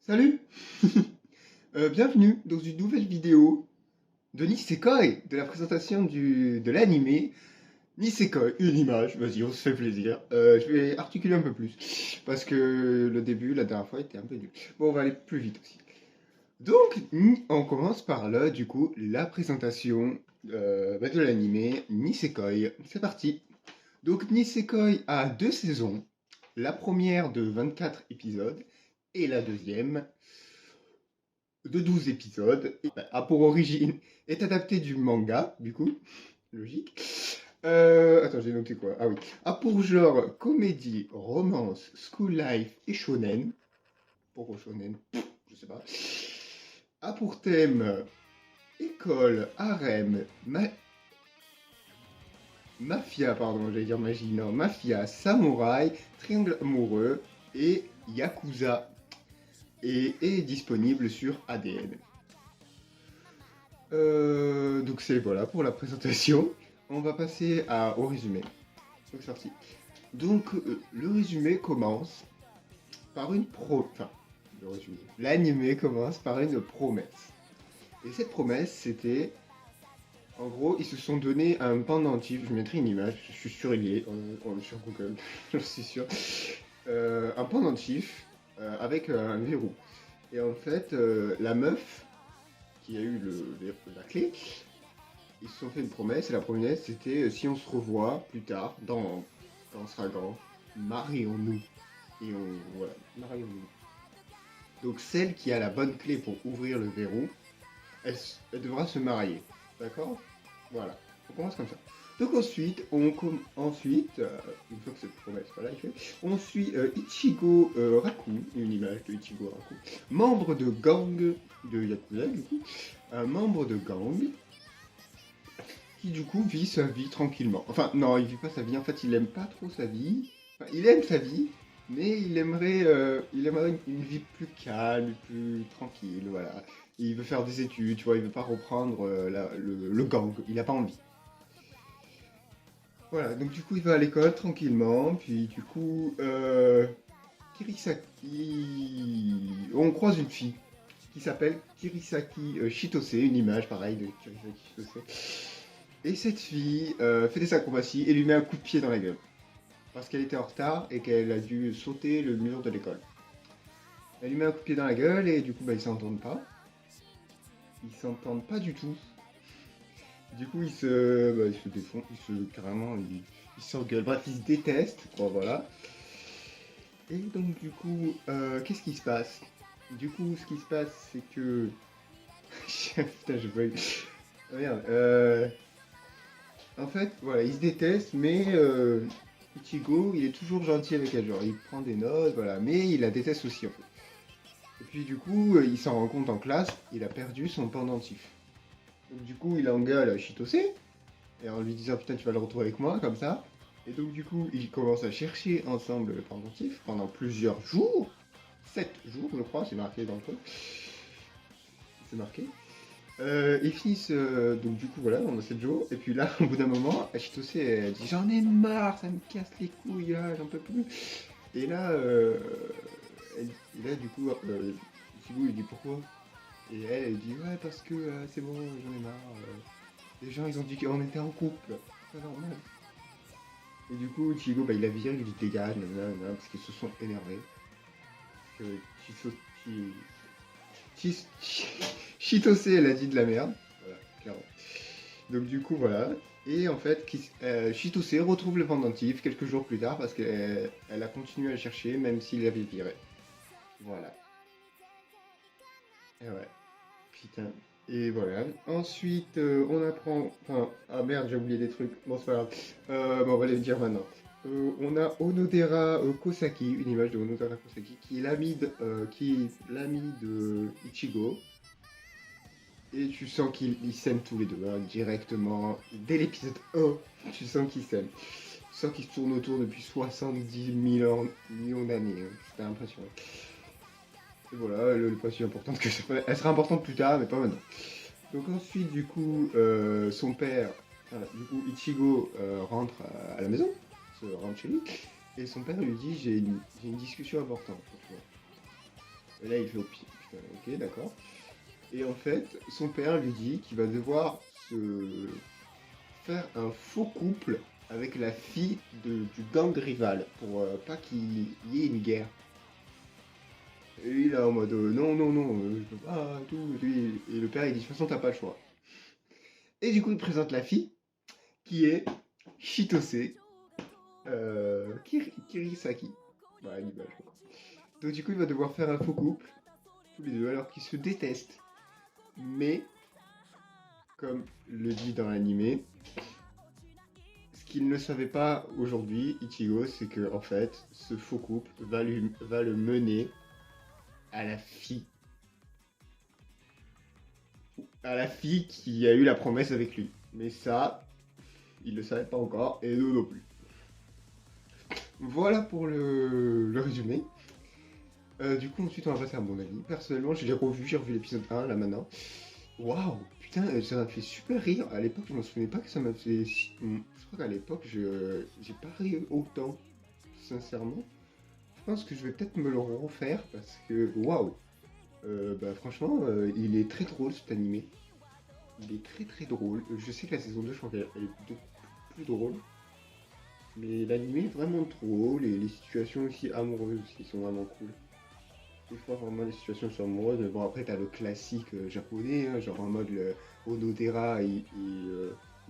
Salut. Bienvenue dans une nouvelle vidéo de Nisekoi, de la présentation de l'animé Nisekoi, une image, vas-y on se fait plaisir. Je vais articuler un peu plus, parce que le début, la dernière fois, était un peu nul. Bon, on va aller plus vite aussi. Donc, on commence par là, du coup, la présentation de l'animé Nisekoi. C'est parti. Donc, Nisekoi a deux saisons, la première de 24 épisodes, et la deuxième de 12 épisodes, et, a pour origine, est adapté du manga, du coup, logique. Attends, j'ai noté quoi? Ah oui. A pour genre comédie, romance, school life et shonen. Pourquoi shonen? Je sais pas. A pour thème école, harem, mafia, pardon, j'allais dire magie, non, mafia, samouraï, triangle amoureux et yakuza. Et est disponible sur ADN. Donc c'est voilà pour la présentation. On va passer au résumé. Donc c'est parti. Donc le résumé commence par une Enfin, le résumé. L'animé commence par une promesse. Et cette promesse, c'était... En gros, ils se sont donné un pendentif. Je mettrai une image, je suis sûr il y est, sur Google, je suis sûr. Un pendentif avec un verrou. Et en fait, la meuf qui a eu la clé, ils se sont fait une promesse, et la promesse c'était si on se revoit plus tard, quand on sera grand, marions-nous. Et voilà, marions-nous. Donc celle qui a la bonne clé pour ouvrir le verrou, elle devra se marier. D'accord. Voilà, on commence comme ça. Donc ensuite, une fois que cette promesse voilà, est faite, on suit Ichigo Raku, une image de Ichigo Raku, membre de gang de Yakuza du coup, un membre de gang qui du coup vit sa vie tranquillement. Enfin, non, il vit pas sa vie, en fait, il aime pas trop sa vie. Enfin, il aime sa vie, mais il aimerait une vie plus calme, plus tranquille, voilà. Et il veut faire des études, tu vois, il veut pas reprendre le gang, il a pas envie. Voilà, donc du coup, il va à l'école tranquillement, puis du coup, on croise une fille qui s'appelle Kirisaki Chitose, une image pareil de Kirisaki Chitose. Et cette fille fait des acrobaties et lui met un coup de pied dans la gueule. Parce qu'elle était en retard et qu'elle a dû sauter le mur de l'école. Elle lui met un coup de pied dans la gueule et du coup bah, ils s'entendent pas. Ils s'entendent pas du tout. Du coup ils se défont, ils s'engueulent. Bref, ils se détestent. Bon voilà. Et donc du coup, qu'est-ce qui se passe? Du coup, ce qui se passe, c'est que... Putain, je bug. Oh, merde. En fait, voilà, ils se détestent, mais Ichigo, il est toujours gentil avec elle, genre il prend des notes, voilà, mais il la déteste aussi en fait. Et puis du coup, il s'en rend compte en classe, il a perdu son pendentif. Donc du coup, il engueule Chitose, et en lui disant putain tu vas le retrouver avec moi, comme ça. Et donc du coup, ils commencent à chercher ensemble le pendentif pendant plusieurs jours. 7 jours, je crois, c'est marqué dans le truc. C'est marqué. Ils finissent, donc du coup voilà, on a 7 jours, et puis là, au bout d'un moment, Chitose elle dit j'en ai marre, ça me casse les couilles là, j'en peux plus. Et là, du coup, Ichigo il dit pourquoi? Et elle dit ouais parce que c'est bon, j'en ai marre. Les gens ils ont dit qu'on était en couple, c'est pas normal. Et du coup, Ichigo bah, il la vire, il lui dit dégage, nanana, parce qu'ils se sont énervés. Parce que Chitose elle a dit de la merde, voilà, clairement. Donc du coup voilà. Et en fait, Chitose retrouve le pendentif quelques jours plus tard parce qu'elle a continué à le chercher même s'il l'avait viré. Voilà. Et ouais. Putain. Et voilà. Ensuite, on apprend... Enfin, ah merde, j'ai oublié des trucs. Bon, c'est pas grave. Bon, on va les dire maintenant. On a Onodera Kosaki, une image de Onodera Kosaki, qui est l'ami de Ichigo. Et tu sens qu'ils s'aiment tous les deux, hein, directement. Dès l'épisode 1, tu sens qu'ils s'aiment. Tu sens qu'ils se tournent autour depuis 70 millions d'années. Hein. C'était impressionnant. Et voilà, elle n'est pas si importante que ça. Elle sera importante plus tard, mais pas maintenant. Donc ensuite, du coup, son père, du coup, Ichigo rentre à la maison, rentre chez lui, et son père lui dit j'ai une discussion importante pour toi. Et là, il fait au pied. Putain, ok, d'accord. Et en fait, son père lui dit qu'il va devoir se faire un faux couple avec la fille du gang rival pour pas qu'il y ait une guerre. Et lui, là, en mode non, non, non, je peux pas, tout. Et le père, il dit de toute façon, t'as pas le choix. Et du coup, il présente la fille qui est Chitose Kirisaki. Voilà, l'image. Donc, du coup, il va devoir faire un faux couple, tous les deux, alors qu'ils se détestent. Mais, comme le dit dans l'animé, ce qu'il ne savait pas aujourd'hui, Ichigo, c'est que en fait, ce faux couple va le mener à la fille. À la fille qui a eu la promesse avec lui. Mais ça, il le savait pas encore, et nous non plus. Voilà pour le résumé. Du coup, ensuite, on va passer à mon avis. Personnellement, je l'ai revu, j'ai revu l'épisode 1 là maintenant. Waouh, putain, ça m'a fait super rire. À l'époque, je m'en souvenais pas que ça m'a fait. Je crois qu'à l'époque, j'ai pas ri autant, sincèrement. Je pense que je vais peut-être me le refaire parce que, waouh, bah, franchement, il est très drôle cet animé. Il est très très drôle. Je sais que la saison 2, je crois qu'elle est plutôt plus drôle. Mais l'animé est vraiment trop drôle et les situations aussi amoureuses qui sont vraiment cool. Des fois, vraiment, les situations sont amoureuses, mais bon, après, t'as le classique japonais, hein, genre en mode le Onodera et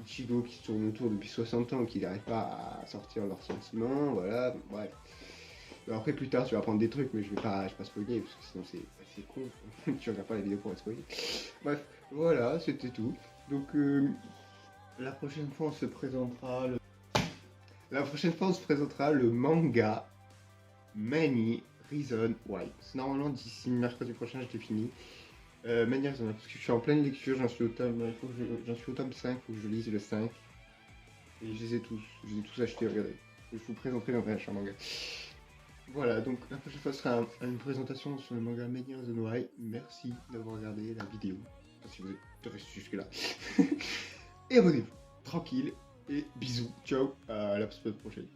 Ichigo qui se tournent autour depuis 60 ans, qui n'arrivent pas à sortir leurs sentiments, voilà, bref. Après, plus tard, tu vas apprendre des trucs, mais je vais pas spoiler, parce que sinon c'est con. Tu regardes pas la vidéo pour la spoiler. Bref, voilà, c'était tout. Donc, la prochaine fois, on se présentera la prochaine fois, on se présentera le manga Many Reasons Why. C'est normalement d'ici mercredi prochain, je l'ai fini. Many Reasons Why, parce que je suis en pleine lecture, j'en suis au tome 5, faut que je lise le 5. Et je les ai tous achetés, regardez. Je vous présenterai dans un manga. Voilà, donc la prochaine fois sera une présentation sur le manga Many Reasons Why. Merci d'avoir regardé la vidéo, si vous êtes resté jusque là. Et abonnez-vous, tranquille, et bisous, ciao, à la semaine prochaine.